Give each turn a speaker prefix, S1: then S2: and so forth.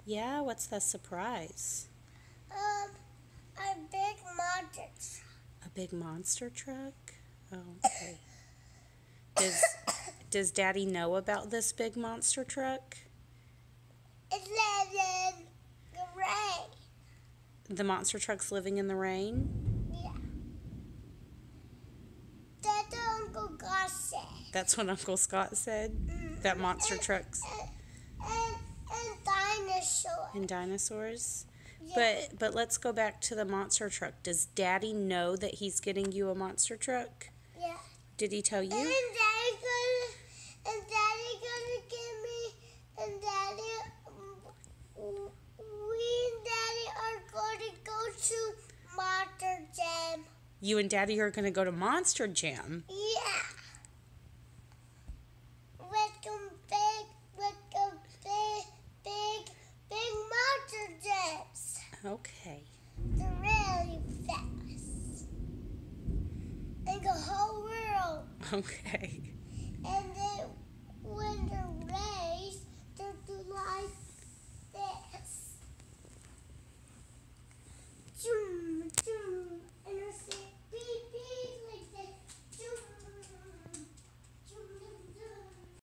S1: Yeah, what's the surprise?
S2: A big monster truck.
S1: A big monster truck? Oh, okay. Does Daddy know about this big monster truck?
S2: It's living the rain.
S1: The monster truck's living in the rain?
S2: Yeah. That's what Uncle God said.
S1: That's what Uncle Scott said? That monster truck's...
S2: And dinosaurs.
S1: And dinosaurs?
S2: Yeah.
S1: But let's go back to the monster truck. Does Daddy know that he's getting you a monster truck?
S2: Yeah.
S1: Did he tell you?
S2: And Daddy gonna give me, and Daddy, we and Daddy are going to go to Monster Jam.
S1: You and Daddy are going to go to Monster Jam?
S2: Yeah. Big monster jams.
S1: Okay.
S2: They're really fast. In the whole world.
S1: Okay.
S2: And